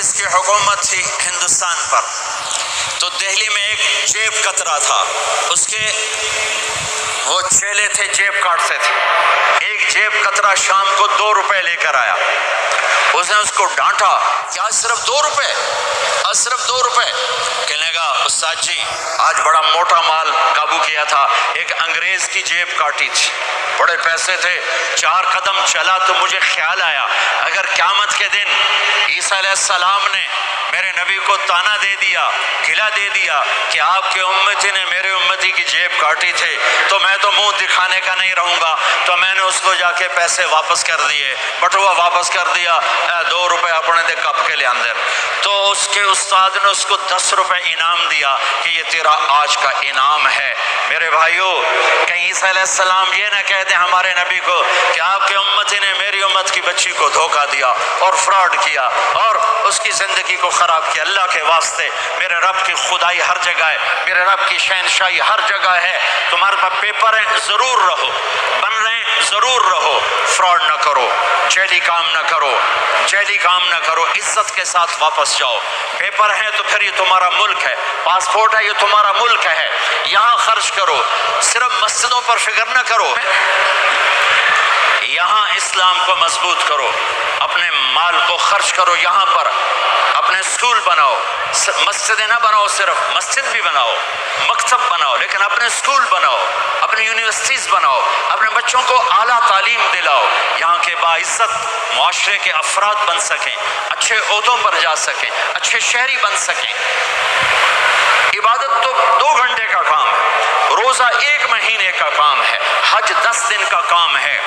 انگریز کی حکومت تھی ہندوستان پر، تو دہلی میں ایک جیب کترا تھا، اس کے وہ چیلے تھے جیب کاٹتے تھے، ایک جیب کترا شام کو 2 روپے لے کر آیا، اس نے اس کو ڈانٹا، کیا صرف 2 روپے؟ صرف 2 روپے؟ کہنے لگا استاد جی آج بڑا موٹا مال قابو کیا تھا، ایک انگریز کی جیب کاٹی تھی، بڑے پیسے تھے، 4 قدم چلا تو مجھے خیال آیا اگر قیامت کے دن عیسیٰ علیہ السلام نے میرے نبی کو تانا دے دیا، گلا دے دیا کہ آپ کے امتی نے میرے امتی کی جیب کاٹی تھے، تو میں تو منہ دکھانے کا نہیں رہوں گا، تو میں نے اس کو جا کے پیسے واپس کر دیے، بٹوا واپس کر دیا، 2 روپے اپنے دے کپ کے لے اندر، تو اس کے استاد نے اس کو 10 روپے انعام دیا کہ یہ تیرا آج کا انعام ہے۔ میرے بھائیو، کہیں عیسیٰ علیہ السلام یہ نہ کہہ دیں ہمارے نبی کو کہ آپ کے امتی نے میری امت کی بچی کو دھوکہ دیا اور فراڈ کیا اور اس کی زندگی کو خراب کیا۔ اللہ کے واسطے میرے رب کی خدائی ہر جگہ ہے، میرے رب کی شہنشاہی ہر جگہ ہے، تمہارے پاس پیپر ہیں ضرور رہو، بن رہے ہیں ضرور رہو، فراڈ نہ کرو، جعلی کام نہ کرو، جعلی کام نہ کرو، عزت کے ساتھ واپس جاؤ۔ پیپر ہے تو پھر یہ تمہارا ملک ہے، پاسپورٹ ہے یہ تمہارا ملک ہے، یہاں خرچ کرو، صرف مسجدوں پر فکر نہ کرو، یہاں اسلام کو مضبوط کرو، اپنے مال کو خرچ کرو، یہاں پر اپنے اسکول بناؤ، مسجدیں نہ بناؤ، صرف مسجد بھی بناؤ، مکتب بناؤ، لیکن اپنے اسکول بناؤ، اپنے یونیورسٹیز بناؤ، اپنے بچوں کو اعلیٰ تعلیم دلاؤ، یہاں کے باعزت معاشرے کے افراد بن سکیں، اچھے عہدوں پر جا سکیں، اچھے شہری بن سکیں۔ عبادت تو 2 گھنٹے کا کام ہے، روزہ 1 مہینے کا کام ہے، حج 10 دن کا کام ہے،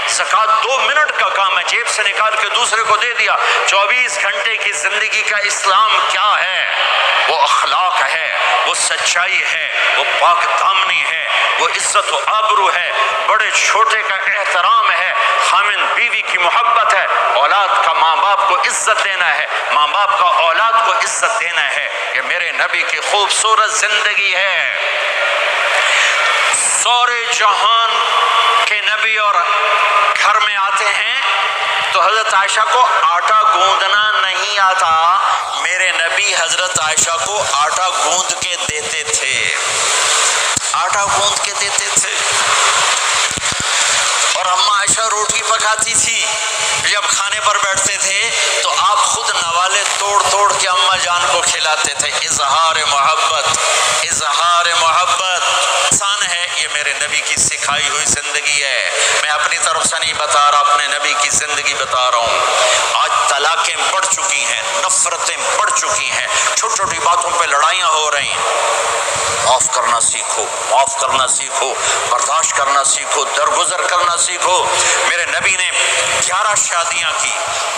زکوٰۃ 2 منٹ کا کام ہے، جیب سے نکال کے دوسرے کو دے دیا۔ 24 گھنٹے کی زندگی کا اسلام کیا ہے؟ وہ اخلاق ہے، وہ سچائی ہے، وہ پاک دامنی ہے، وہ عزت و آبرو ہے، بڑے چھوٹے کا احترام ہے، خامن بیوی کی محبت ہے، اولاد کا ماں باپ کو عزت دینا ہے، ماں باپ کا اولاد کو عزت دینا ہے۔ یہ میرے نبی کی خوبصورت زندگی ہے۔ سورے جہان کے نبی اور گھر میں آتے ہیں تو حضرت عائشہ کو آٹا گوندنا نہیں آتا، میرے نبی حضرت عائشہ کو آٹا گوند کے دیتے تھے، آٹا گوند کے دیتے تھے۔ اور اماں عائشہ روٹی پکاتی تھی، جب کھانے پر بیٹھتے تھے تو آپ خود نوالے توڑ توڑ کے اماں جان کو کھلاتے تھے۔ اظہار محبت، اظہار محبت آسان ہے، یہ میرے نبی کی سکھائی ہوئی زندگی ہے، میں اپنی طرف سے نہیں بتا رہا، اپنے نبی کی زندگی بتا رہا ہوں۔ آج طلاقیں بڑھ چکی ہیں، نفرتیں بڑھ چکی ہیں، چھوٹی چھوٹی باتوں پہ لڑائیاں ہو رہی ہیں۔ معاف کرنا سیکھو، معاف کرنا سیکھو، برداشت کرنا سیکھو، درگزر کرنا سیکھو۔ میرے نبی نے 11 شادیاں کی،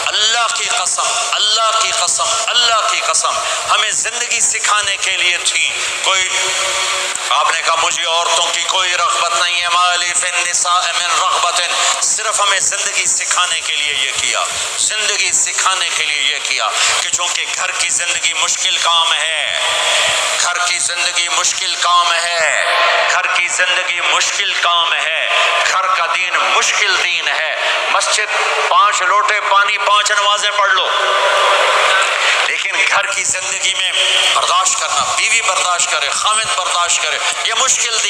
اللہ کی قسم، اللہ کی قسم، اللہ کی قسم ہمیں زندگی سکھانے کے لیے تھی۔ کوئی آپ نے کہا مجھے عورتوں کی کوئی رغبت نہیں ہے، مالی فی النساء من رغبت، صرف ہمیں زندگی سکھانے کے لیے یہ کیا، زندگی سکھانے کے لیے یہ کیا کہ چونکہ گھر کی زندگی مشکل کام ہے، گھر کی زندگی مشکل کام ہے، گھر کی زندگی مشکل کام ہے، گھر کا دین مشکل دین ہے۔ مسجد 5 لوٹے پانی 5 نمازیں پڑھ لو، لیکن گھر کی زندگی میں برداشت کرنا، بیوی برداشت کرے، خامد برداشت کرے، یہ مشکل دین